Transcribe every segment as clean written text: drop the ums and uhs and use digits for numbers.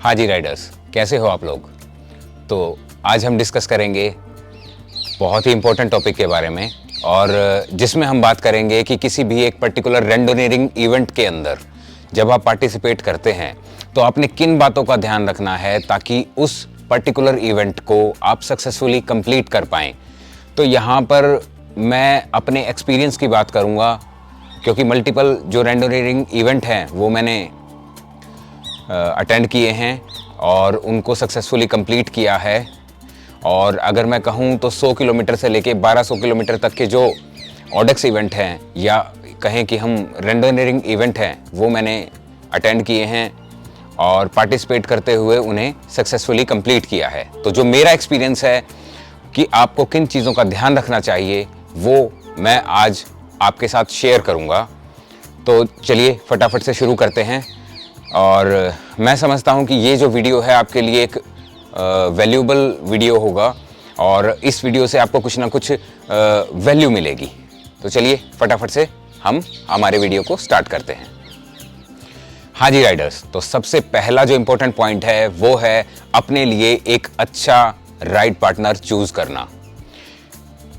हाँ जी राइडर्स, कैसे हो आप लोग। तो आज हम डिस्कस करेंगे बहुत ही इम्पोर्टेंट टॉपिक के बारे में, और जिसमें हम बात करेंगे कि किसी भी एक पर्टिकुलर रेंडोनियरिंग इवेंट के अंदर जब आप पार्टिसिपेट करते हैं तो आपने किन बातों का ध्यान रखना है ताकि उस पर्टिकुलर इवेंट को आप सक्सेसफुली कंप्लीट कर पाएँ। तो यहाँ पर मैं अपने एक्सपीरियंस की बात करूँगा, क्योंकि मल्टीपल जो रेंडोनियरिंग इवेंट हैं वो मैंने अटेंड किए हैं और उनको सक्सेसफुली कंप्लीट किया है। और अगर मैं कहूँ तो 100 किलोमीटर से लेके 1200 किलोमीटर तक के जो ऑडेक्स इवेंट हैं या कहें कि हम रेंडोनियरिंग इवेंट हैं वो मैंने अटेंड किए हैं और पार्टिसिपेट करते हुए उन्हें सक्सेसफुली कंप्लीट किया है। तो जो मेरा एक्सपीरियंस है कि आपको किन चीज़ों का ध्यान रखना चाहिए वो मैं आज आपके साथ शेयर करूँगा। तो चलिए फटाफट से शुरू करते हैं। और मैं समझता हूँ कि ये जो वीडियो है आपके लिए एक वैल्यूएबल वीडियो होगा और इस वीडियो से आपको कुछ ना कुछ वैल्यू मिलेगी। तो चलिए फटाफट से हम हमारे वीडियो को स्टार्ट करते हैं। हाँ जी राइडर्स, तो सबसे पहला जो इम्पोर्टेंट पॉइंट है वो है अपने लिए एक अच्छा राइड पार्टनर चूज करना।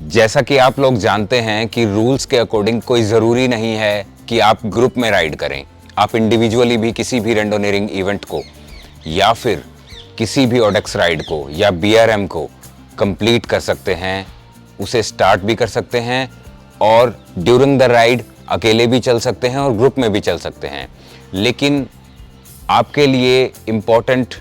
जैसा कि आप लोग जानते हैं कि रूल्स के अकॉर्डिंग कोई ज़रूरी नहीं है कि आप ग्रुप में राइड करें। आप इंडिविजुअली भी किसी भी रेंडोनियरिंग इवेंट को या फिर किसी भी ऑडेक्स राइड को या बीआरएम को कंप्लीट कर सकते हैं, उसे स्टार्ट भी कर सकते हैं और ड्यूरिंग द राइड अकेले भी चल सकते हैं और ग्रुप में भी चल सकते हैं। लेकिन आपके लिए इम्पोर्टेंट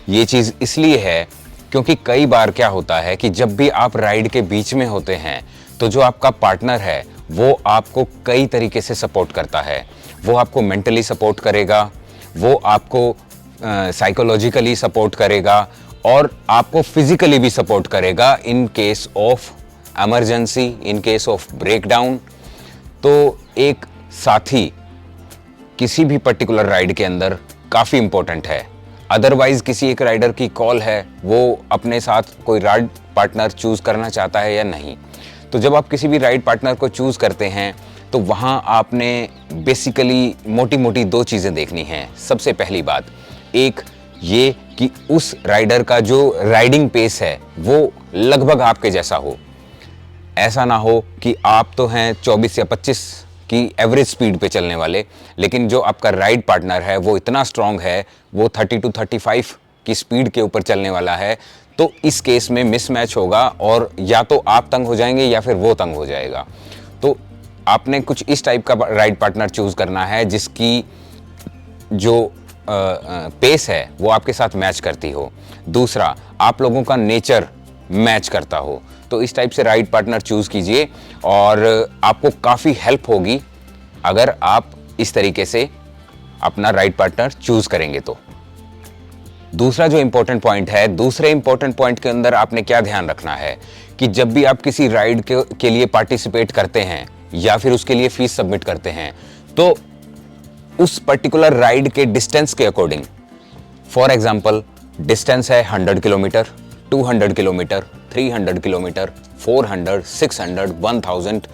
ये चीज़ इसलिए है क्योंकि कई बार क्या होता है कि जब भी आप राइड के बीच में होते हैं तो जो आपका पार्टनर है वो आपको कई तरीके से सपोर्ट करता है। वो आपको मेंटली सपोर्ट करेगा, वो आपको साइकोलॉजिकली सपोर्ट करेगा और आपको फिजिकली भी सपोर्ट करेगा in case of emergency, in case of breakdown. तो एक साथी किसी भी पर्टिकुलर राइड के अंदर काफ़ी इम्पोर्टेंट है। अदरवाइज किसी एक राइडर की कॉल है वो अपने साथ कोई राइड पार्टनर चूज़ करना चाहता है या नहीं। तो जब आप किसी भी राइड पार्टनर को चूज़ करते हैं तो वहाँ आपने बेसिकली मोटी मोटी दो चीज़ें देखनी हैं। सबसे पहली बात एक ये कि उस राइडर का जो राइडिंग पेस है वो लगभग आपके जैसा हो। ऐसा ना हो कि आप तो हैं 24 या 25 की एवरेज स्पीड पे चलने वाले, लेकिन जो आपका राइड पार्टनर है वो इतना स्ट्रांग है, वो 30 to 35 की स्पीड के ऊपर चलने वाला है। तो इस केस में मिसमैच होगा और या तो आप तंग हो जाएंगे या फिर वो तंग हो जाएगा। तो आपने कुछ इस टाइप का राइड पार्टनर चूज़ करना है जिसकी जो पेस है वो आपके साथ मैच करती हो। दूसरा, आप लोगों का नेचर मैच करता हो। तो इस टाइप से राइड पार्टनर चूज़ कीजिए और आपको काफ़ी हेल्प होगी अगर आप इस तरीके से अपना राइड पार्टनर चूज़ करेंगे। तो दूसरा जो इम्पोर्टेंट पॉइंट है, दूसरे इम्पोर्टेंट पॉइंट के अंदर आपने क्या ध्यान रखना है कि जब भी आप किसी राइड के लिए पार्टिसिपेट करते हैं या फिर उसके लिए फीस सबमिट करते हैं तो उस पर्टिकुलर राइड के डिस्टेंस के अकॉर्डिंग, फॉर एग्जांपल डिस्टेंस है 100 किलोमीटर, 200 किलोमीटर, 300 किलोमीटर, 400, 600, 1000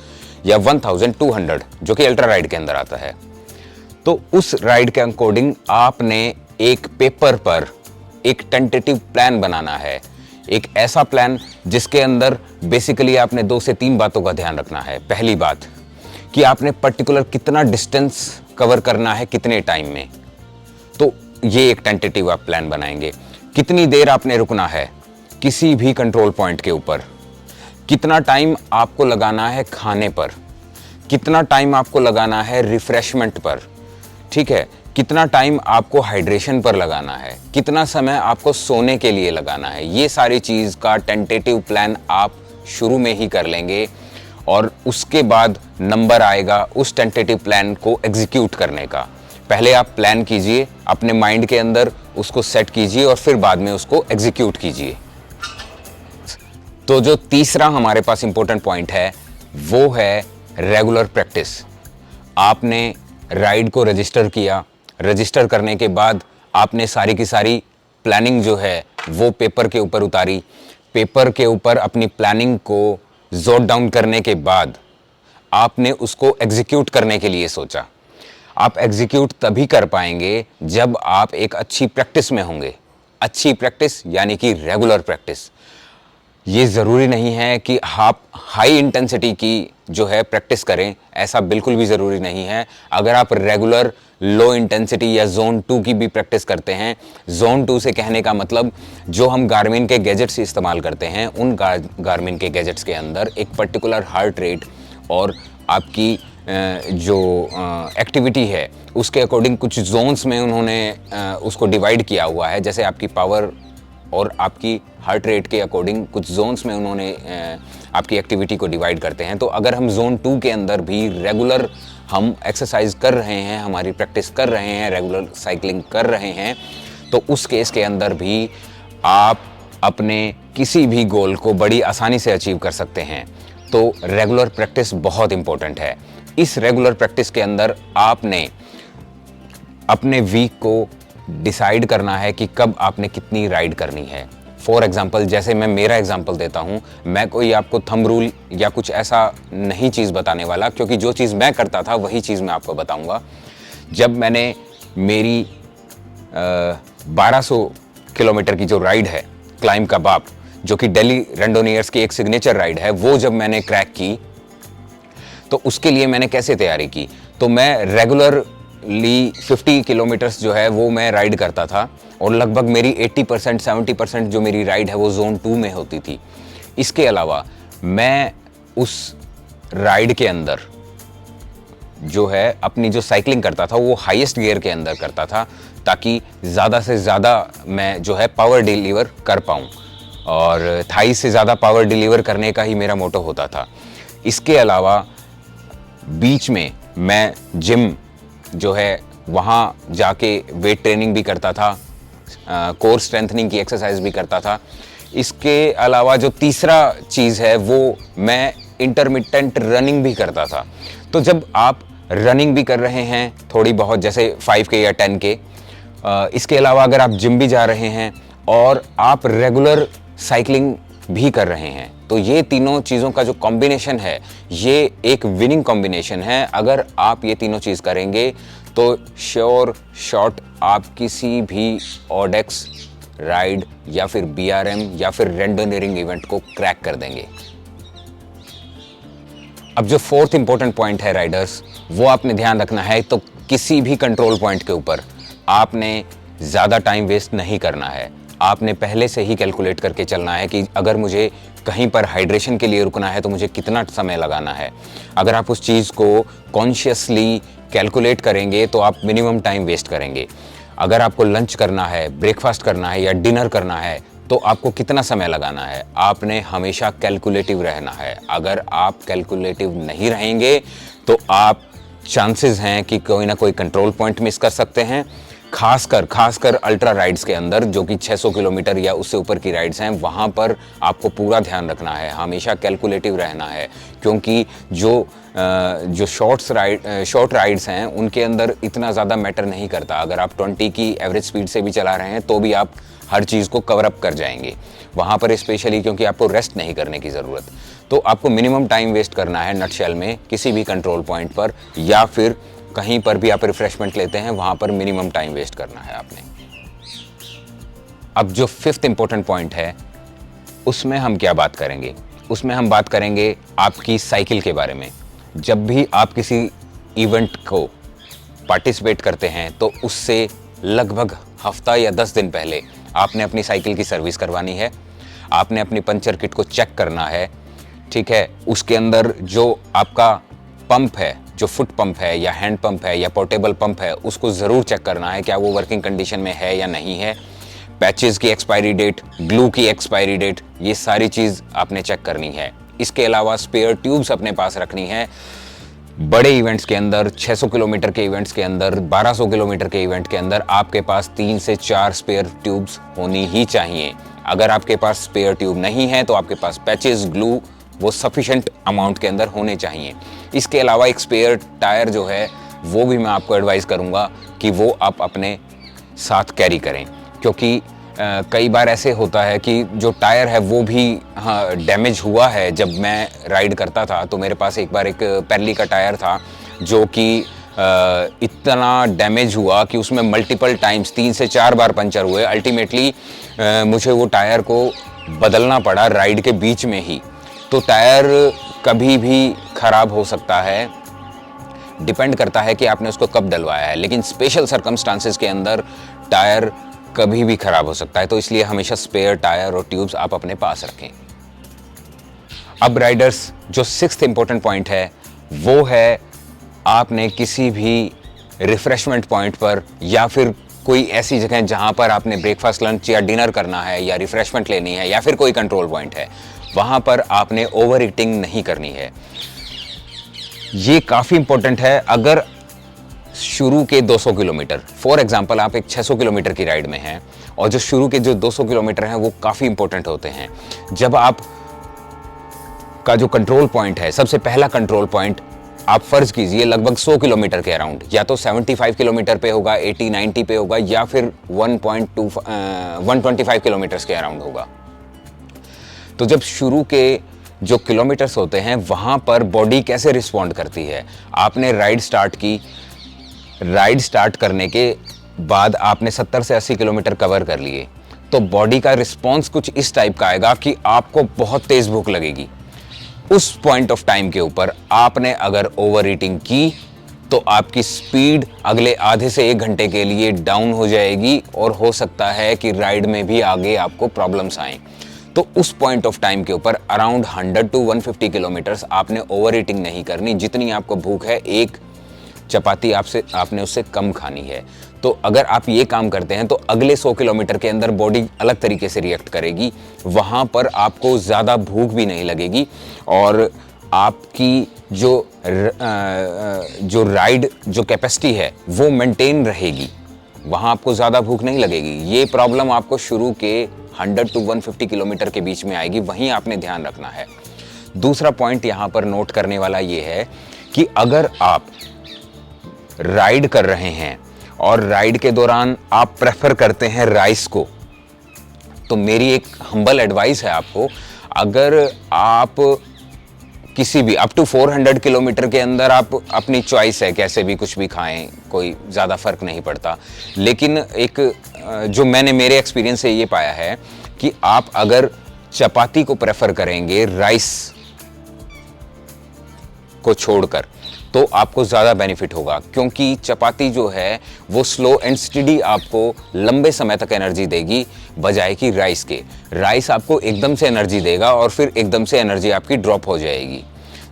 या 1200 जो कि अल्ट्रा राइड के अंदर आता है। तो उस राइड के अकॉर्डिंग आपने एक पेपर पर एक टेंटेटिव प्लान बनाना है। एक ऐसा प्लान जिसके अंदर बेसिकली आपने 2 से 3 बातों का ध्यान रखना है। पहली बात कि आपने पर्टिकुलर कितना डिस्टेंस कवर करना है कितने टाइम में। तो ये एक टेंटेटिव आप प्लान बनाएंगे। कितनी देर आपने रुकना है किसी भी कंट्रोल पॉइंट के ऊपर, कितना टाइम आपको लगाना है खाने पर, कितना टाइम आपको लगाना है रिफ्रेशमेंट पर, ठीक है, कितना टाइम आपको हाइड्रेशन पर लगाना है, कितना समय आपको सोने के लिए लगाना है। ये सारी चीज़ का टेंटेटिव प्लान आप शुरू में ही कर लेंगे और उसके बाद नंबर आएगा उस टेंटेटिव प्लान को एग्जीक्यूट करने का। पहले आप प्लान कीजिए अपने माइंड के अंदर, उसको सेट कीजिए और फिर बाद में उसको एग्जीक्यूट कीजिए। तो जो तीसरा हमारे पास इंपॉर्टेंट पॉइंट है वो है रेगुलर प्रैक्टिस। आपने राइड को रजिस्टर किया, रजिस्टर करने के बाद आपने सारी की सारी प्लानिंग जो है वो पेपर के ऊपर उतारी। पेपर के ऊपर अपनी प्लानिंग को जोट डाउन करने के बाद आपने उसको एग्जीक्यूट करने के लिए सोचा। आप एग्जीक्यूट तभी कर पाएंगे जब आप एक अच्छी प्रैक्टिस में होंगे। अच्छी प्रैक्टिस यानी कि रेगुलर प्रैक्टिस। ये ज़रूरी नहीं है कि आप हाई इंटेंसिटी की जो है प्रैक्टिस करें, ऐसा बिल्कुल भी ज़रूरी नहीं है। अगर आप रेगुलर लो इंटेंसिटी या जोन 2 की भी प्रैक्टिस करते हैं, जोन 2 से कहने का मतलब जो हम गार्मिन के गैजेट्स इस्तेमाल करते हैं, उन गार्मिन के गैजेट्स के अंदर एक पर्टिकुलर हार्ट रेट और आपकी जो एक्टिविटी है उसके अकॉर्डिंग कुछ जोन्स में उन्होंने उसको डिवाइड किया हुआ है। जैसे आपकी पावर और आपकी हार्ट रेट के अकॉर्डिंग कुछ जोन्स में उन्होंने आपकी एक्टिविटी को डिवाइड करते हैं। तो अगर हम जोन 2 के अंदर भी रेगुलर हम एक्सरसाइज कर रहे हैं, हमारी प्रैक्टिस कर रहे हैं, रेगुलर साइकिलिंग कर रहे हैं, तो उस केस के अंदर भी आप अपने किसी भी गोल को बड़ी आसानी से अचीव कर सकते हैं। तो रेगुलर प्रैक्टिस बहुत इंपॉर्टेंट है। इस रेगुलर प्रैक्टिस के अंदर आपने अपने वीक को डिसाइड करना है कि कब आपने कितनी राइड करनी है। फॉर एग्जाम्पल, जैसे मैं मेरा एग्जाम्पल देता हूँ, मैं कोई आपको थंब रूल या कुछ ऐसा नहीं चीज़ बताने वाला, क्योंकि जो चीज़ मैं करता था वही चीज़ मैं आपको बताऊँगा। जब मैंने मेरी 1200 किलोमीटर की जो राइड है क्लाइंब का बाप, जो कि दिल्ली रैंडोनियर्स की एक सिग्नेचर राइड है, वो जब मैंने क्रैक की तो उसके लिए मैंने कैसे तैयारी की। तो मैं रेगुलरली 50 किलोमीटर्स जो है वो मैं राइड करता था और लगभग मेरी 80% 70% जो मेरी राइड है वो जोन 2 में होती थी। इसके अलावा मैं उस राइड के अंदर जो है अपनी जो साइकिलिंग करता था वो हाईएस्ट गियर के अंदर करता था, ताकि ज़्यादा से ज़्यादा मैं जो है पावर डिलीवर कर पाऊँ, और थाई से ज़्यादा पावर डिलीवर करने का ही मेरा मोटो होता था। इसके अलावा बीच में मैं जिम जो है वहाँ जाके वेट ट्रेनिंग भी करता था, कोर स्ट्रेंथनिंग की एक्सरसाइज भी करता था। इसके अलावा जो तीसरा चीज़ है वो मैं इंटरमिटेंट रनिंग भी करता था। तो जब आप रनिंग भी कर रहे हैं थोड़ी बहुत, जैसे 5K या 10K, इसके अलावा अगर आप जिम भी जा रहे हैं और आप रेगुलर साइकिलिंग भी कर रहे हैं, तो ये तीनों चीज़ों का जो कॉम्बिनेशन है ये एक विनिंग कॉम्बिनेशन है। अगर आप ये तीनों चीज़ करेंगे तो श्योर शॉट आप किसी भी ऑडेक्स राइड या फिर BRM या फिर रैंडोनियरिंग इवेंट को क्रैक कर देंगे। अब जो फोर्थ इंपॉर्टेंट पॉइंट है राइडर्स, वो आपने ध्यान रखना है। तो किसी भी कंट्रोल पॉइंट के ऊपर आपने ज़्यादा टाइम वेस्ट नहीं करना है। आपने पहले से ही कैलकुलेट करके चलना है कि अगर मुझे कहीं पर हाइड्रेशन के लिए रुकना है तो मुझे कितना समय लगाना है। अगर आप उस चीज़ को कॉन्शियसली कैलकुलेट करेंगे तो आप मिनिमम टाइम वेस्ट करेंगे। अगर आपको लंच करना है, ब्रेकफास्ट करना है या डिनर करना है तो आपको कितना समय लगाना है, आपने हमेशा कैलकुलेटिव रहना है। अगर आप कैलकुलेटिव नहीं रहेंगे तो आप चांसेस हैं कि कोई ना कोई कंट्रोल पॉइंट मिस कर सकते हैं। खासकर अल्ट्रा राइड्स के अंदर, जो कि 600 किलोमीटर या उससे ऊपर की राइड्स हैं, वहाँ पर आपको पूरा ध्यान रखना है, हमेशा कैलकुलेटिव रहना है। क्योंकि जो शॉर्ट राइड्स हैं उनके अंदर इतना ज़्यादा मैटर नहीं करता। अगर आप 20 की एवरेज स्पीड से भी चला रहे हैं तो भी आप हर चीज़ को कवर अप कर जाएंगे वहाँ पर, स्पेशली क्योंकि आपको रेस्ट नहीं करने की ज़रूरत। तो आपको मिनिमम टाइम वेस्ट करना है नटशेल में किसी भी कंट्रोल पॉइंट पर, या फिर कहीं पर भी आप रिफ्रेशमेंट लेते हैं वहाँ पर मिनिमम टाइम वेस्ट करना है आपने। अब जो फिफ्थ इंपॉर्टेंट पॉइंट है उसमें हम क्या बात करेंगे, उसमें हम बात करेंगे आपकी साइकिल के बारे में। जब भी आप किसी इवेंट को पार्टिसिपेट करते हैं तो उससे लगभग हफ्ता या 10 दिन पहले आपने अपनी साइकिल की सर्विस करवानी है। आपने अपनी पंचर किट को चेक करना है, ठीक है। उसके अंदर जो आपका पंप है, जो फुट पंप है या हैंड पंप है या पोर्टेबल पंप है, उसको ज़रूर चेक करना है क्या वो वर्किंग कंडीशन में है या नहीं है। पैचेस की एक्सपायरी डेट, ग्लू की एक्सपायरी डेट, ये सारी चीज़ आपने चेक करनी है। इसके अलावा स्पेयर ट्यूब्स अपने पास रखनी है। बड़े इवेंट्स के अंदर, 600 किलोमीटर के इवेंट्स के अंदर, 1200 किलोमीटर के इवेंट के अंदर आपके पास 3 से 4 स्पेयर ट्यूब्स होनी ही चाहिए। अगर आपके पास स्पेयर ट्यूब नहीं है तो आपके पास पैचेस, ग्लू वो सफिशेंट अमाउंट के अंदर होने चाहिए। इसके अलावा एक स्पेयर टायर जो है वो भी मैं आपको एडवाइस करूँगा कि वो आप अपने साथ कैरी करें, क्योंकि कई बार ऐसे होता है कि जो टायर है वो भी डैमेज हुआ है। जब मैं राइड करता था तो मेरे पास एक बार एक पेरली का टायर था जो कि इतना डैमेज हुआ कि उसमें मल्टीपल टाइम्स 3 से 4 बार पंचर हुए। अल्टीमेटली मुझे वो टायर को बदलना पड़ा राइड के बीच में ही। तो टायर कभी भी ख़राब हो सकता है, डिपेंड करता है कि आपने उसको कब डलवाया है, लेकिन स्पेशल सर्कमस्टांसेस के अंदर टायर कभी भी ख़राब हो सकता है। तो इसलिए हमेशा स्पेयर टायर और ट्यूब्स आप अपने पास रखें। अब राइडर्स, जो 6th इंपॉर्टेंट पॉइंट है वो है, आपने किसी भी रिफ्रेशमेंट पॉइंट पर या फिर कोई ऐसी जगह जहां पर आपने ब्रेकफास्ट, लंच या डिनर करना है या रिफ्रेशमेंट लेनी है या फिर कोई कंट्रोल पॉइंट है, वहां पर आपने ओवर ईटिंग नहीं करनी है। ये काफ़ी इंपॉर्टेंट है। अगर शुरू के 200 किलोमीटर, फॉर एग्जांपल आप एक 600 किलोमीटर की राइड में हैं और जो शुरू के जो 200 किलोमीटर हैं वो काफ़ी इंपॉर्टेंट होते हैं। जब आप का जो कंट्रोल पॉइंट है, सबसे पहला कंट्रोल पॉइंट आप फर्ज कीजिए लगभग 100 किलोमीटर के अराउंड, या तो 75 किलोमीटर पे होगा, 80-90 पे होगा, या फिर 125 किलोमीटर्स के अराउंड होगा। तो जब शुरू के जो किलोमीटर्स होते हैं वहां पर बॉडी कैसे रिस्पॉन्ड करती है, आपने राइड स्टार्ट की, राइड स्टार्ट करने के बाद आपने 70 से 80 किलोमीटर कवर कर लिए, तो बॉडी का रिस्पॉन्स कुछ इस टाइप का आएगा कि आपको बहुत तेज भूख लगेगी। उस पॉइंट ऑफ टाइम के ऊपर आपने अगर ओवर ईटिंग की तो आपकी स्पीड अगले आधे से 1 घंटे के लिए डाउन हो जाएगी और हो सकता है कि राइड में भी आगे आपको प्रॉब्लम्स आएं। तो उस पॉइंट ऑफ टाइम के ऊपर अराउंड 100 to 150 किलोमीटर्स आपने ओवर ईटिंग नहीं करनी। जितनी आपको भूख है, एक चपाती आपने उससे कम खानी है। तो अगर आप ये काम करते हैं तो अगले 100 किलोमीटर के अंदर बॉडी अलग तरीके से रिएक्ट करेगी। वहाँ पर आपको ज़्यादा भूख भी नहीं लगेगी और आपकी जो राइड जो कैपेसिटी है वो मेंटेन रहेगी। वहाँ आपको ज़्यादा भूख नहीं लगेगी। ये प्रॉब्लम आपको शुरू के 100 to 150 किलोमीटर के बीच में आएगी, वहीं आपने ध्यान रखना है। दूसरा पॉइंट यहाँ पर नोट करने वाला ये है कि अगर आप राइड कर रहे हैं और राइड के दौरान आप प्रेफर करते हैं राइस को, तो मेरी एक हम्बल एडवाइस है आपको, अगर आप किसी भी अप टू 400 किलोमीटर के अंदर आप अपनी चॉइस है, कैसे भी कुछ भी खाएं, कोई ज़्यादा फर्क नहीं पड़ता। लेकिन एक जो मैंने मेरे एक्सपीरियंस से ये पाया है कि आप अगर चपाती को प्रेफर करेंगे राइस को छोड़कर, तो आपको ज़्यादा बेनिफिट होगा, क्योंकि चपाती जो है वो स्लो एंड स्टडी आपको लंबे समय तक एनर्जी देगी, बजाय कि राइस के। राइस आपको एकदम से एनर्जी देगा और फिर एकदम से एनर्जी आपकी ड्रॉप हो जाएगी।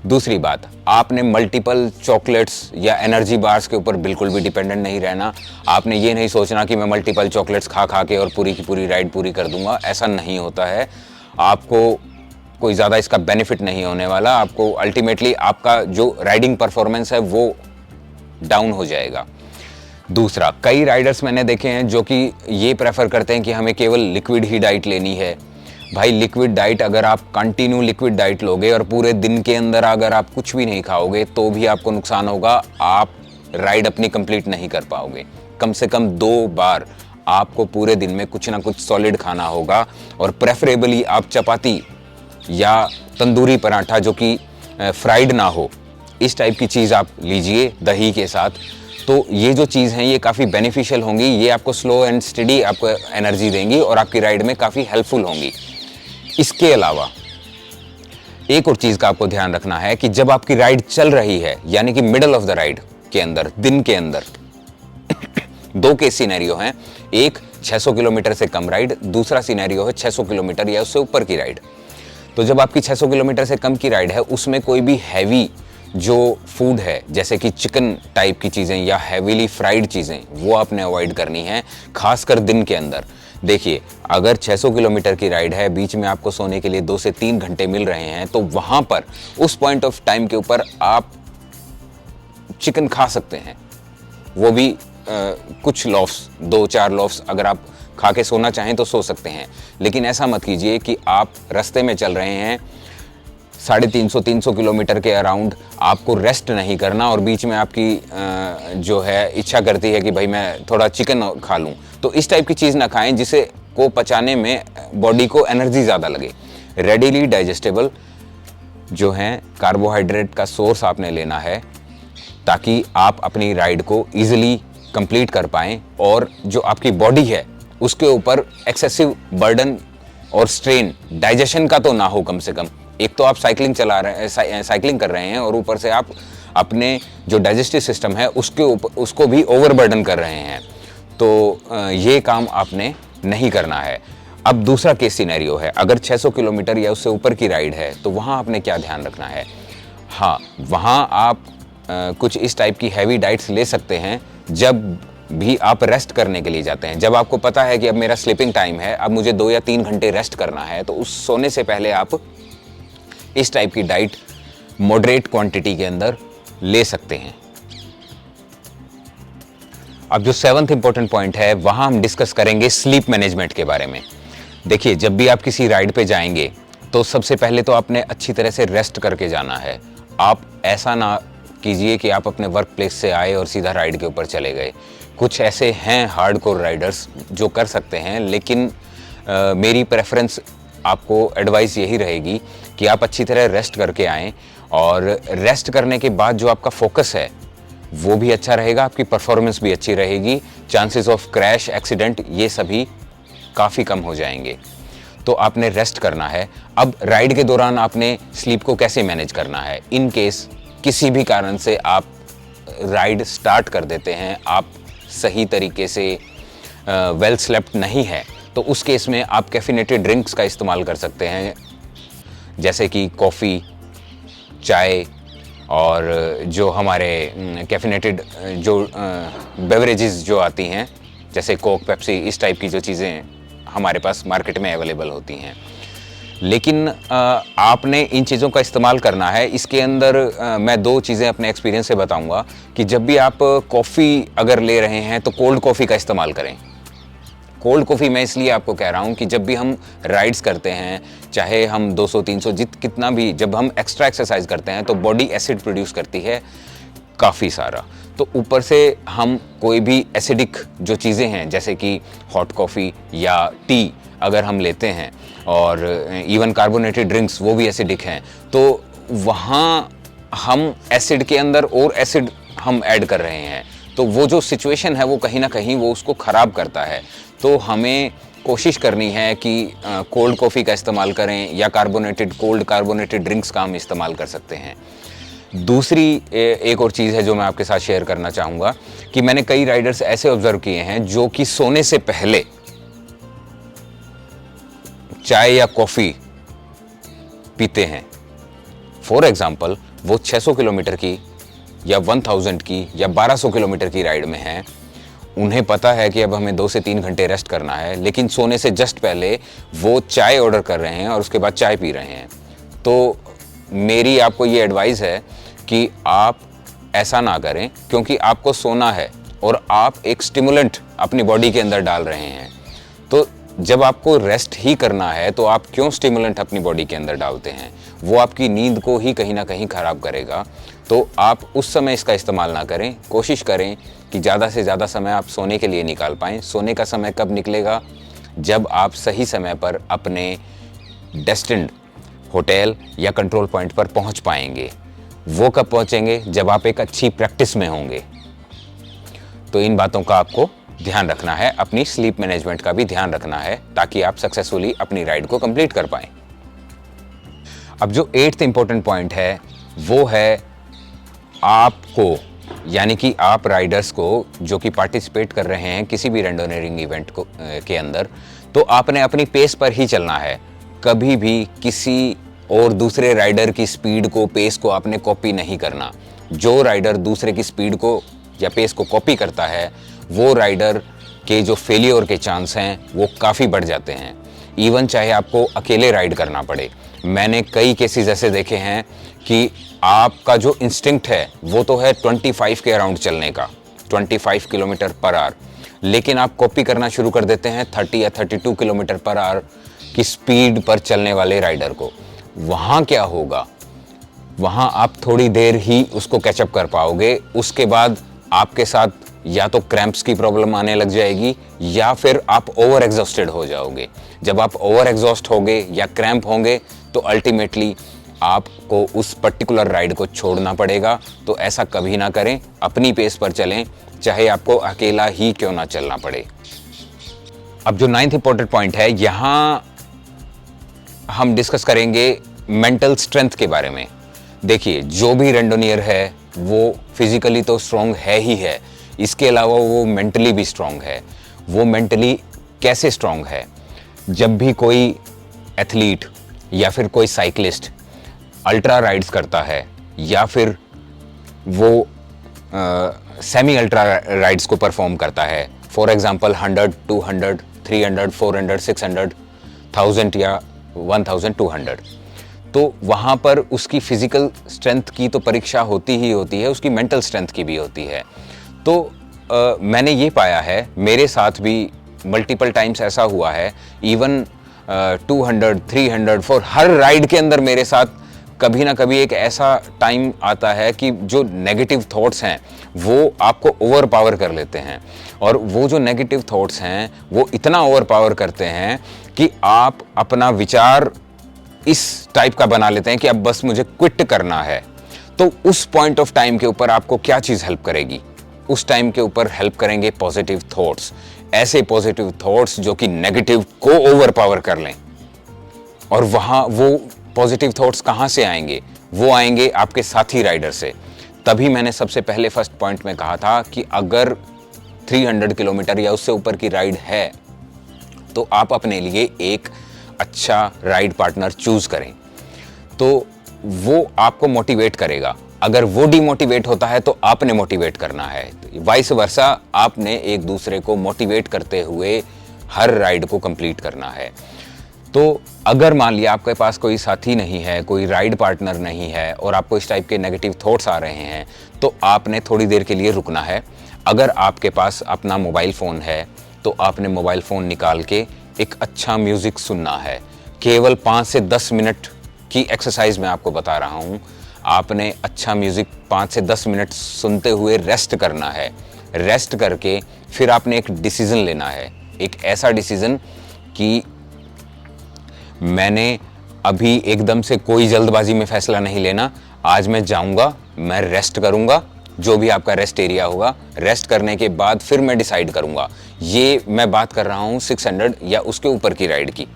दूसरी बात, आपने मल्टीपल चॉकलेट्स या एनर्जी बार्स के ऊपर बिल्कुल भी डिपेंडेंट नहीं रहना। आपने ये नहीं सोचना कि मैं मल्टीपल चॉकलेट्स खा खा के और पूरी की पूरी राइड पूरी कर दूंगा, ऐसा नहीं होता है। आपको कोई ज़्यादा इसका बेनिफिट नहीं होने वाला। आपको अल्टीमेटली आपका जो राइडिंग परफॉर्मेंस है वो डाउन हो जाएगा। दूसरा, कई राइडर्स मैंने देखे हैं जो कि ये प्रेफर करते हैं कि हमें केवल लिक्विड ही डाइट लेनी है। भाई लिक्विड डाइट, अगर आप कंटिन्यू लिक्विड डाइट लोगे और पूरे दिन के अंदर अगर आप कुछ भी नहीं खाओगे तो भी आपको नुकसान होगा, आप राइड अपनी कंप्लीट नहीं कर पाओगे। कम से कम 2 बार आपको पूरे दिन में कुछ ना कुछ सॉलिड खाना होगा, और प्रेफरेबली आप चपाती या तंदूरी पराठा जो कि फ्राइड ना हो, इस टाइप की चीज़ आप लीजिए दही के साथ। तो ये जो चीज़ हैं ये काफ़ी बेनिफिशियल होंगी, ये आपको स्लो एंड स्टडी आपको एनर्जी देंगी और आपकी राइड में काफ़ी हेल्पफुल होंगी। इसके अलावा एक और चीज़ का आपको ध्यान रखना है कि जब आपकी राइड चल रही है, यानी कि मिडल ऑफ द राइड के अंदर, दिन के अंदर 2 केस सिनेरियो हैं। एक 600 किलोमीटर से कम राइड, दूसरा सिनेरियो है 600 किलोमीटर या उससे ऊपर की राइड। तो जब आपकी 600 किलोमीटर से कम की राइड है, उसमें कोई भी हैवी जो फूड है जैसे कि चिकन टाइप की चीज़ें या हैवीली फ्राइड चीज़ें, वो आपने अवॉइड करनी है, खासकर दिन के अंदर। देखिए, अगर 600 किलोमीटर की राइड है, बीच में आपको सोने के लिए 2 से 3 घंटे मिल रहे हैं, तो वहाँ पर उस पॉइंट ऑफ टाइम के ऊपर आप चिकन खा सकते हैं। वो भी कुछ लॉफ्स, 2-4 लॉफ्स अगर आप खा के सोना चाहें तो सो सकते हैं। लेकिन ऐसा मत कीजिए कि आप रास्ते में चल रहे हैं 350-300 किलोमीटर के अराउंड, आपको रेस्ट नहीं करना और बीच में आपकी जो है इच्छा करती है कि भाई मैं थोड़ा चिकन खा लूं, तो इस टाइप की चीज़ ना खाएं जिसे को पचाने में बॉडी को एनर्जी ज़्यादा लगे। रेडिली डाइजेस्टेबल जो हैं कार्बोहाइड्रेट का सोर्स आपने लेना है, ताकि आप अपनी राइड को ईजिली कंप्लीट कर पाएं और जो आपकी बॉडी है उसके ऊपर एक्सेसिव बर्डन और स्ट्रेन डाइजेशन का तो ना हो कम से कम। एक तो आप साइकिलिंग चला रहे हैं, साइकिलिंग कर रहे हैं और ऊपर से आप अपने जो डाइजेस्टिव सिस्टम है उसके ऊपर उसको भी ओवरबर्डन कर रहे हैं, तो ये काम आपने नहीं करना है। अब दूसरा केस सिनेरियो है, अगर 600 किलोमीटर या उससे ऊपर की राइड है तो वहाँ आपने क्या ध्यान रखना है। हाँ, वहाँ आप कुछ इस टाइप की हैवी डाइट्स ले सकते हैं जब भी आप रेस्ट करने के लिए जाते हैं। जब आपको पता है कि अब मेरा स्लीपिंग टाइम है, अब मुझे 2 या 3 घंटे रेस्ट करना है, तो उस सोने से पहले आप इस टाइप की डाइट मॉडरेट क्वांटिटी के अंदर ले सकते हैं। अब जो 7th इंपॉर्टेंट पॉइंट है वहां हम डिस्कस करेंगे स्लीप मैनेजमेंट के बारे में। देखिए, जब भी आप किसी राइड पे जाएंगे तो सबसे पहले तो आपने अच्छी तरह से रेस्ट करके जाना है। आप ऐसा ना कीजिए कि आप अपने वर्क प्लेस से आए और सीधा राइड के ऊपर चले गए। कुछ ऐसे हैं हार्डकोर राइडर्स जो कर सकते हैं, लेकिन मेरी प्रेफरेंस, आपको एडवाइस यही रहेगी कि आप अच्छी तरह रेस्ट करके आएँ, और रेस्ट करने के बाद जो आपका फोकस है वो भी अच्छा रहेगा, आपकी परफॉर्मेंस भी अच्छी रहेगी, चांसेस ऑफ क्रैश, एक्सीडेंट ये सभी काफ़ी कम हो जाएंगे। तो आपने रेस्ट करना है। अब राइड के दौरान आपने स्लीप को कैसे मैनेज करना है। इन केस किसी भी कारण से आप राइड स्टार्ट कर देते हैं, आप सही तरीके से वेल स्लेप्ट नहीं है, तो उस केस में आप कैफिनेटेड ड्रिंक्स का इस्तेमाल कर सकते हैं, जैसे कि कॉफ़ी, चाय और जो हमारे कैफिनेटेड जो बेवरेजेस जो आती हैं जैसे कोक, पेप्सी, इस टाइप की जो चीज़ें हमारे पास मार्केट में अवेलेबल होती हैं। लेकिन आपने इन चीज़ों का इस्तेमाल करना है। इसके अंदर मैं 2 चीज़ें अपने एक्सपीरियंस से बताऊंगा कि जब भी आप कॉफ़ी अगर ले रहे हैं तो कोल्ड कॉफ़ी का इस्तेमाल करें। कोल्ड कॉफ़ी मैं इसलिए आपको कह रहा हूँ कि जब भी हम राइड्स करते हैं, चाहे हम 200-300 कितना भी, जब हम एक्स्ट्रा एक्सरसाइज करते हैं तो बॉडी एसिड प्रोड्यूस करती है काफ़ी सारा। तो ऊपर से हम कोई भी एसिडिक जो चीज़ें हैं जैसे कि हॉट कॉफ़ी या टी अगर हम लेते हैं, और इवन कार्बोनेटेड ड्रिंक्स वो भी एसिडिक हैं, तो वहाँ हम एसिड के अंदर और एसिड हम ऐड कर रहे हैं, तो वो जो सिचुएशन है वो कहीं ना कहीं वो उसको ख़राब करता है। तो हमें कोशिश करनी है कि कोल्ड कॉफ़ी का इस्तेमाल करें या कोल्ड कार्बोनेटेड ड्रिंक्स का हम इस्तेमाल कर सकते हैं। दूसरी एक और चीज़ है जो मैं आपके साथ शेयर करना चाहूँगा कि मैंने कई राइडर्स ऐसे ऑब्जर्व किए हैं जो कि सोने से पहले चाय या कॉफ़ी पीते हैं। फॉर एग्जाम्पल, वो 600 किलोमीटर की या 1000 की या 1200 किलोमीटर की राइड में हैं, उन्हें पता है कि अब हमें 2 से 3 घंटे रेस्ट करना है, लेकिन सोने से जस्ट पहले वो चाय ऑर्डर कर रहे हैं और उसके बाद चाय पी रहे हैं। तो मेरी आपको ये एडवाइस है कि आप ऐसा ना करें, क्योंकि आपको सोना है और आप एक स्टिमुलेंट अपनी बॉडी के अंदर डाल रहे हैं। तो जब आपको रेस्ट ही करना है तो आप क्यों स्टिमुलेंट अपनी बॉडी के अंदर डालते हैं, वो आपकी नींद को ही कहीं ना कहीं ख़राब करेगा। तो आप उस समय इसका इस्तेमाल ना करें। कोशिश करें कि ज़्यादा से ज़्यादा समय आप सोने के लिए निकाल पाएँ। सोने का समय कब निकलेगा, जब आप सही समय पर अपने डेस्टिन्ड होटल या कंट्रोल पॉइंट पर पहुंच पाएंगे। वो कब पहुंचेंगे, जब आप एक अच्छी प्रैक्टिस में होंगे। तो इन बातों का आपको ध्यान रखना है, अपनी स्लीप मैनेजमेंट का भी ध्यान रखना है, ताकि आप सक्सेसफुली अपनी राइड को कंप्लीट कर पाएं। अब जो 8th इंपॉर्टेंट पॉइंट है वो है आपको, यानी कि आप राइडर्स को जो कि पार्टिसिपेट कर रहे हैं किसी भी रेंडोनियरिंग इवेंट को के अंदर, तो आपने अपनी पेस पर ही चलना है। कभी भी किसी और दूसरे राइडर की स्पीड को, पेस को आपने कॉपी नहीं करना। जो राइडर दूसरे की स्पीड को या पेस को कॉपी करता है, वो राइडर के जो फेलियर के चांस हैं वो काफ़ी बढ़ जाते हैं, इवन चाहे आपको अकेले राइड करना पड़े। मैंने कई केसेस ऐसे देखे हैं कि आपका जो इंस्टिंक्ट है वो तो है 25 के अराउंड चलने का, 25 किलोमीटर पर आवर, लेकिन आप कॉपी करना शुरू कर देते हैं 30 या 32 किलोमीटर पर आवर की स्पीड पर चलने वाले राइडर को। वहाँ क्या होगा, वहाँ आप थोड़ी देर ही उसको कैचअप कर पाओगे, उसके बाद आपके साथ या तो क्रैम्प्स की प्रॉब्लम आने लग जाएगी या फिर आप ओवर एग्जॉस्टेड हो जाओगे। जब आप ओवर एग्जॉस्ट होगे या क्रैम्प होंगे तो अल्टीमेटली आपको उस पर्टिकुलर राइड को छोड़ना पड़ेगा। तो ऐसा कभी ना करें, अपनी पेस पर चलें, चाहे आपको अकेला ही क्यों ना चलना पड़े। अब जो 9th इंपॉर्टेंट पॉइंट है, यहाँ हम डिस्कस करेंगे मेंटल स्ट्रेंथ के बारे में। देखिए, जो भी रेंडोनियर है वो फिजिकली तो स्ट्रांग है ही है, इसके अलावा वो मेंटली भी स्ट्रांग है। वो मेंटली कैसे स्ट्रांग है? जब भी कोई एथलीट या फिर कोई साइकिलिस्ट अल्ट्रा राइड्स करता है या फिर वो सेमी अल्ट्रा राइड्स को परफॉर्म करता है, फॉर एग्जांपल 100, 200, 300, 400, 600, 1000 या 1200, तो वहाँ पर उसकी फिजिकल स्ट्रेंथ की तो परीक्षा होती ही होती है, उसकी मेंटल स्ट्रेंथ की भी होती है। तो मैंने ये पाया है, मेरे साथ भी मल्टीपल टाइम्स ऐसा हुआ है, इवन 200, 300 फॉर हर राइड के अंदर मेरे साथ कभी ना कभी एक ऐसा टाइम आता है कि जो नेगेटिव थॉट्स हैं वो आपको ओवर पावर कर लेते हैं। और वो जो नेगेटिव थॉट्स हैं वो इतना ओवर पावर करते हैं कि आप अपना विचार इस टाइप का बना लेते हैं कि अब बस मुझे क्विट करना है। तो उस पॉइंट ऑफ टाइम के ऊपर आपको क्या चीज़ हेल्प करेगी? उस टाइम के ऊपर हेल्प करेंगे पॉजिटिव थॉट्स। ऐसे पॉजिटिव थॉट्स जो कि नेगेटिव को ओवर पावर कर लें। और वहाँ वो पॉजिटिव थॉट्स कहाँ से आएंगे? वो आएंगे आपके साथी राइडर से। तभी मैंने सबसे पहले फर्स्ट पॉइंट में कहा था कि अगर 300 किलोमीटर या उससे ऊपर की राइड है तो आप अपने लिए एक अच्छा राइड पार्टनर चूज करें, तो वो आपको मोटिवेट करेगा। अगर वो डिमोटिवेट होता है तो आपने मोटिवेट करना है, वाइस वर्सा आपने एक दूसरे को मोटिवेट करते हुए हर राइड को कंप्लीट करना है। तो अगर मान लिया आपके पास कोई साथी नहीं है, कोई राइड पार्टनर नहीं है और आपको इस टाइप के नेगेटिव थॉट्स आ रहे हैं, तो आपने थोड़ी देर के लिए रुकना है। अगर आपके पास अपना मोबाइल फ़ोन है तो आपने मोबाइल फ़ोन निकाल के एक अच्छा म्यूज़िक सुनना है। केवल 5 से 10 मिनट की एक्सरसाइज मैं आपको बता रहा हूँ। आपने अच्छा म्यूज़िक 5 से 10 मिनट सुनते हुए रेस्ट करना है। रेस्ट करके फिर आपने एक डिसीज़न लेना है, एक ऐसा डिसीज़न कि मैंने अभी एकदम से कोई जल्दबाजी में फैसला नहीं लेना। आज मैं जाऊंगा, मैं रेस्ट करूंगा, जो भी आपका रेस्ट एरिया होगा, रेस्ट करने के बाद फिर मैं डिसाइड करूंगा। ये मैं बात कर रहा हूँ 600 या उसके ऊपर की राइड की,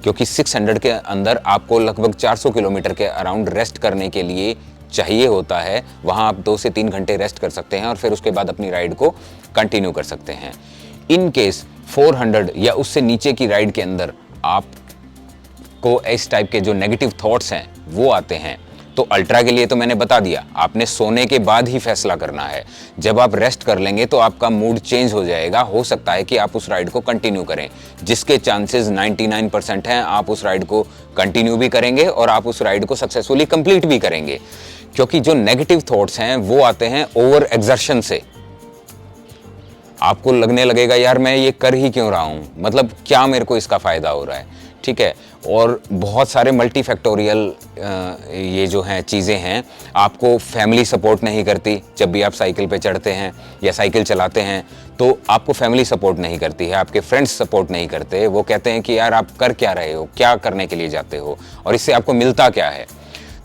क्योंकि 600 के अंदर आपको लगभग 400 किलोमीटर के अराउंड रेस्ट करने के लिए चाहिए होता है। वहाँ आप 2 से 3 घंटे रेस्ट कर सकते हैं और फिर उसके बाद अपनी राइड को कंटिन्यू कर सकते हैं। इन केस 400 या उससे नीचे की राइड के अंदर आप को इस टाइप के जो नेगेटिव थॉट्स हैं वो आते हैं, तो अल्ट्रा के लिए तो मैंने बता दिया, आपने सोने के बाद ही फैसला करना है। जब आप रेस्ट कर लेंगे तो आपका मूड चेंज हो जाएगा। हो सकता है कि आप उस राइड को कंटिन्यू करें, जिसके चांसेस 99% हैं आप उस राइड को कंटिन्यू भी करेंगे और आप उस राइड को सक्सेसफुली कंप्लीट भी करेंगे। क्योंकि जो नेगेटिव थॉट्स हैं वो आते हैं ओवर एक्सर्शन से। आपको लगने लगेगा यार मैं ये कर ही क्यों रहा हूँ, मतलब क्या मेरे को इसका फ़ायदा हो रहा है, ठीक है। और बहुत सारे मल्टी फैक्टोरियल ये जो हैं चीज़ें हैं। आपको फैमिली सपोर्ट नहीं करती, जब भी आप साइकिल पे चढ़ते हैं या साइकिल चलाते हैं तो आपको फैमिली सपोर्ट नहीं करती है, आपके फ्रेंड्स सपोर्ट नहीं करते। वो कहते हैं कि यार आप कर क्या रहे हो, क्या करने के लिए जाते हो और इससे आपको मिलता क्या है।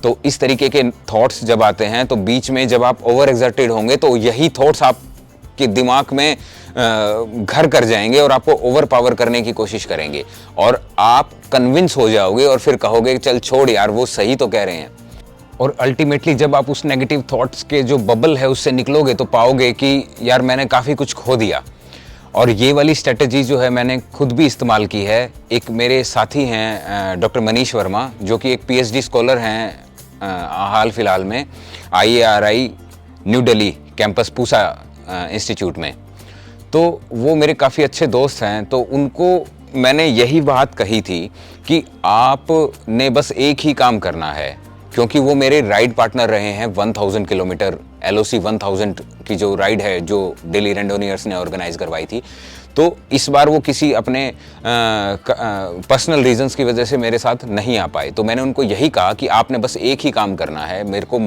तो इस तरीके के थॉट्स जब आते हैं तो बीच में जब आप ओवर एक्सर्टेड होंगे तो यही थॉट्स आपके दिमाग में घर कर जाएंगे और आपको ओवर पावर करने की कोशिश करेंगे और आप कन्विंस हो जाओगे और फिर कहोगे चल छोड़ यार वो सही तो कह रहे हैं। और अल्टीमेटली जब आप उस नेगेटिव थॉट्स के जो बबल है उससे निकलोगे तो पाओगे कि यार मैंने काफ़ी कुछ खो दिया। और ये वाली स्ट्रेटजी जो है मैंने खुद भी इस्तेमाल की है। एक मेरे साथी हैं डॉक्टर मनीष वर्मा, जो कि एक PhD स्कॉलर हैं हाल फिलहाल में IARI new Delhi campus Pusa institute में। तो वो मेरे काफ़ी अच्छे दोस्त हैं। तो उनको मैंने यही बात कही थी कि आपने बस एक ही काम करना है, क्योंकि वो मेरे राइड पार्टनर रहे हैं 1000 किलोमीटर LOC 1000 की जो राइड है जो दिल्ली रेंडोनियर्स ने ऑर्गेनाइज करवाई थी। तो इस बार वो किसी अपने पर्सनल रीजंस की वजह से मेरे साथ नहीं आ पाए। तो मैंने उनको यही कहा कि आपने बस एक ही काम करना है, मेरे को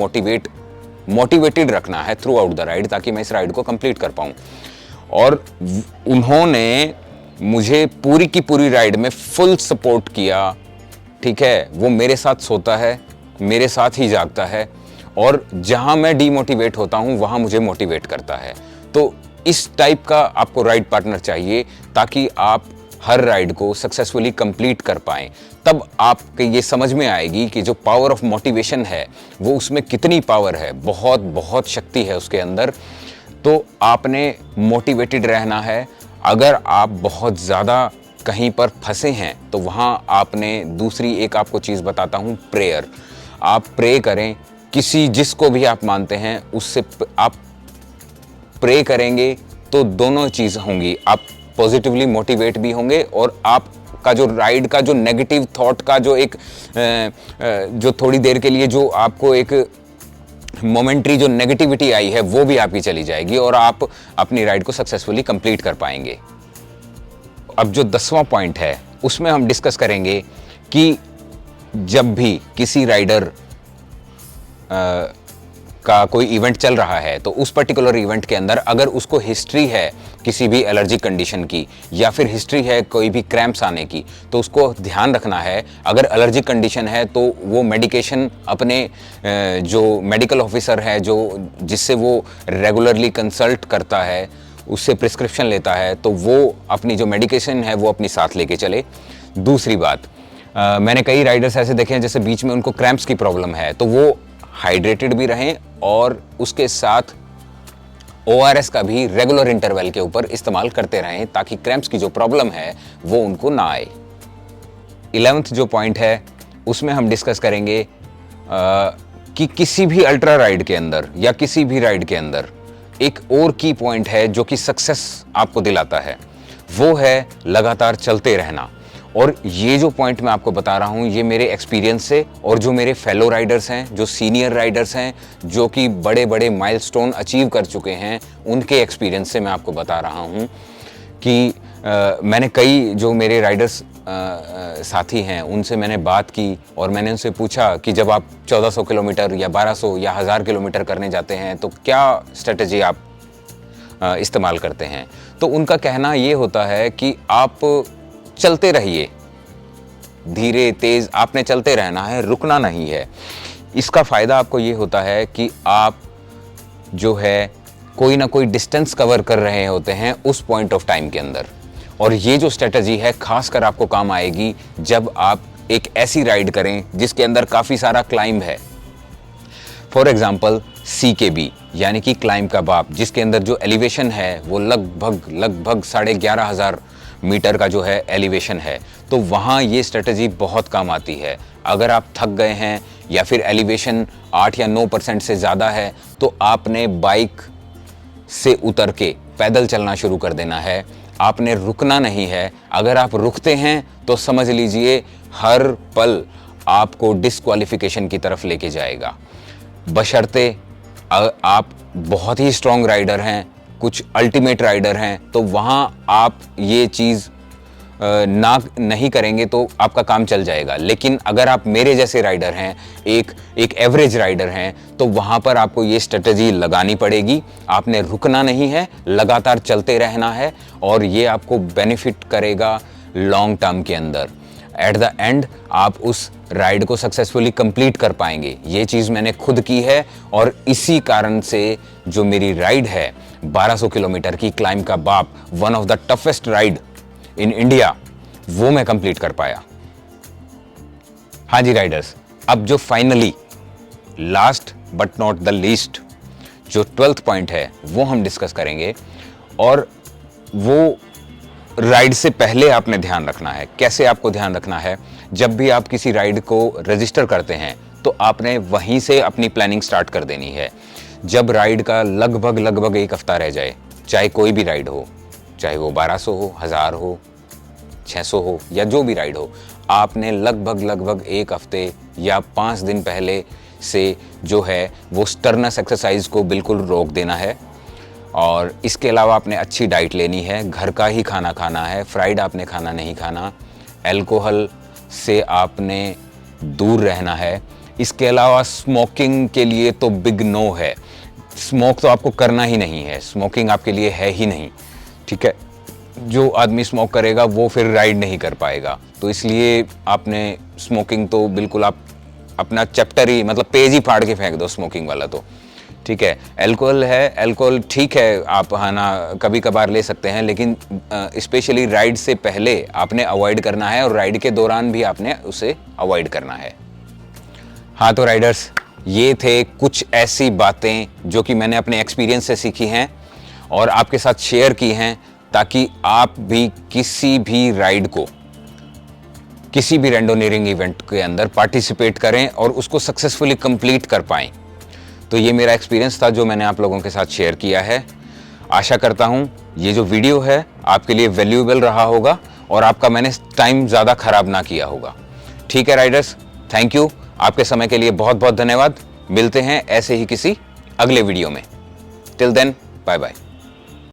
मोटिवेटेड रखना है थ्रू आउट द राइड, ताकि मैं इस राइड को कंप्लीट कर पाऊँ। और उन्होंने मुझे पूरी की पूरी राइड में फुल सपोर्ट किया, ठीक है। वो मेरे साथ सोता है, मेरे साथ ही जागता है और जहां मैं डीमोटिवेट होता हूं वहां मुझे मोटिवेट करता है। तो इस टाइप का आपको राइड पार्टनर चाहिए ताकि आप हर राइड को सक्सेसफुली कंप्लीट कर पाएं। तब आपको ये समझ में आएगी कि जो पावर ऑफ मोटिवेशन है वो उसमें कितनी पावर है, बहुत बहुत शक्ति है उसके अंदर। तो आपने मोटिवेटेड रहना है। अगर आप बहुत ज़्यादा कहीं पर फंसे हैं तो वहाँ आपने दूसरी एक आपको चीज़ बताता हूँ, प्रेयर। आप प्रे करें, किसी जिसको भी आप मानते हैं उससे आप प्रे करेंगे तो दोनों चीज़ होंगी। आप पॉजिटिवली मोटिवेट भी होंगे और आपका जो राइड का जो नेगेटिव थॉट का जो एक जो थोड़ी देर के लिए जो आपको एक मोमेंट्री जो नेगेटिविटी आई है वो भी आपकी चली जाएगी और आप अपनी राइड को सक्सेसफुली कंप्लीट कर पाएंगे। अब जो 10वां पॉइंट है उसमें हम डिस्कस करेंगे कि जब भी किसी राइडर का कोई इवेंट चल रहा है तो उस पर्टिकुलर इवेंट के अंदर अगर उसको हिस्ट्री है किसी भी एलर्जी कंडीशन की या फिर हिस्ट्री है कोई भी क्रैम्प्स आने की, तो उसको ध्यान रखना है। अगर एलर्जी कंडीशन है तो वो मेडिकेशन अपने जो मेडिकल ऑफिसर है जो जिससे वो रेगुलरली कंसल्ट करता है, उससे प्रिस्क्रिप्शन लेता है, तो वो अपनी जो मेडिकेशन है वो अपनी साथ लेके चले। दूसरी बात, मैंने कई राइडर्स ऐसे देखे हैं जैसे बीच में उनको क्रैम्प्स की प्रॉब्लम है तो वो हाइड्रेटेड भी रहें और उसके साथ ORS का भी रेगुलर इंटरवल के ऊपर इस्तेमाल करते रहें ताकि क्रैम्प्स की जो प्रॉब्लम है वो उनको ना आए। 11th जो पॉइंट है उसमें हम डिस्कस करेंगे कि किसी भी अल्ट्रा राइड के अंदर या किसी भी राइड के अंदर एक और की पॉइंट है जो कि सक्सेस आपको दिलाता है, वो है लगातार चलते रहना। और ये जो पॉइंट मैं आपको बता रहा हूँ ये मेरे एक्सपीरियंस से और जो मेरे फेलो राइडर्स हैं, जो सीनियर राइडर्स हैं, जो कि बड़े बड़े माइलस्टोन अचीव कर चुके हैं, उनके एक्सपीरियंस से मैं आपको बता रहा हूँ कि मैंने कई जो मेरे राइडर्स साथी हैं उनसे मैंने बात की और मैंने उनसे पूछा कि जब आप 1400 किलोमीटर या 1200 या 1000 किलोमीटर करने जाते हैं तो क्या स्ट्रेटजी आप इस्तेमाल करते हैं। तो उनका कहना ये होता है कि आप चलते रहिए, धीरे तेज आपने चलते रहना है, रुकना नहीं है। इसका फ़ायदा आपको ये होता है कि आप जो है कोई ना कोई डिस्टेंस कवर कर रहे होते हैं उस पॉइंट ऑफ टाइम के अंदर। और ये जो स्ट्रेटजी है खासकर आपको काम आएगी जब आप एक ऐसी राइड करें जिसके अंदर काफ़ी सारा क्लाइंब है। फॉर एग्जाम्पल CKB यानी कि क्लाइंब का बाप, जिसके अंदर जो एलिवेशन है वो लगभग 11,500 मीटर का जो है एलिवेशन है। तो वहाँ ये स्ट्रेटजी बहुत काम आती है। अगर आप थक गए हैं या फिर एलिवेशन 8 या 9% से ज़्यादा है तो आपने बाइक से उतर के पैदल चलना शुरू कर देना है, आपने रुकना नहीं है। अगर आप रुकते हैं तो समझ लीजिए हर पल आपको डिस्क्वालिफिकेशन की तरफ लेके जाएगा। बशर्ते आप बहुत ही स्ट्रॉन्ग राइडर हैं, कुछ अल्टीमेट राइडर हैं, तो वहाँ आप ये चीज़ नहीं करेंगे तो आपका काम चल जाएगा। लेकिन अगर आप मेरे जैसे राइडर हैं, एक एवरेज राइडर हैं, तो वहाँ पर आपको ये स्ट्रेटजी लगानी पड़ेगी। आपने रुकना नहीं है, लगातार चलते रहना है और ये आपको बेनिफिट करेगा लॉन्ग टर्म के अंदर। एट द एंड आप उस राइड को सक्सेसफुली कंप्लीट कर पाएंगे। ये चीज़ मैंने खुद की है और इसी कारण से जो मेरी राइड है 1200 किलोमीटर की क्लाइंब का बाप, one of the toughest ride in India, वो मैं कंप्लीट कर पाया। हाँ जी राइडर्स, अब जो finally last but not the least जो 12th पॉइंट है वो हम डिस्कस करेंगे। और वो राइड से पहले आपने ध्यान रखना है। कैसे आपको ध्यान रखना है? जब भी आप किसी राइड को रजिस्टर करते हैं तो आपने वहीं से अपनी प्लानिंग स्टार्ट कर देनी है। जब राइड का लगभग 1 हफ्ता रह जाए, चाहे कोई भी राइड हो, चाहे वो 1200 हो, 1000 हो, 600 हो या जो भी राइड हो, आपने लगभग 1 हफ्ते या 5 दिन पहले से जो है वो स्टर्नस एक्सरसाइज को बिल्कुल रोक देना है। और इसके अलावा आपने अच्छी डाइट लेनी है, घर का ही खाना खाना है, फ्राइड आपने खाना नहीं खाना, अल्कोहल से आपने दूर रहना है। इसके अलावा स्मोकिंग के लिए तो बिग नो है, स्मोक तो आपको करना ही नहीं है, स्मोकिंग आपके लिए है ही नहीं, ठीक है। जो आदमी स्मोक करेगा वो फिर राइड नहीं कर पाएगा, तो इसलिए आपने स्मोकिंग तो बिल्कुल आप अपना चैप्टर ही मतलब पेज ही फाड़ के फेंक दो स्मोकिंग वाला। तो ठीक है, अल्कोहल है, अल्कोहल ठीक है आप हाँ ना कभी कभार ले सकते हैं, लेकिन स्पेशली राइड से पहले आपने अवॉइड करना है और राइड के दौरान भी आपने उसे अवॉइड करना है। हाँ तो राइडर्स, ये थे कुछ ऐसी बातें जो कि मैंने अपने एक्सपीरियंस से सीखी हैं और आपके साथ शेयर की हैं, ताकि आप भी किसी भी राइड को, किसी भी रैंडोनियरिंग इवेंट के अंदर पार्टिसिपेट करें और उसको सक्सेसफुली कंप्लीट कर पाएं। तो ये मेरा एक्सपीरियंस था जो मैंने आप लोगों के साथ शेयर किया है। आशा करता हूँ ये जो वीडियो है आपके लिए वैल्यूएबल रहा होगा और आपका मैंने टाइम ज़्यादा खराब ना किया होगा। ठीक है राइडर्स, थैंक यू, आपके समय के लिए बहुत बहुत धन्यवाद। मिलते हैं ऐसे ही किसी अगले वीडियो में। Till then, bye bye.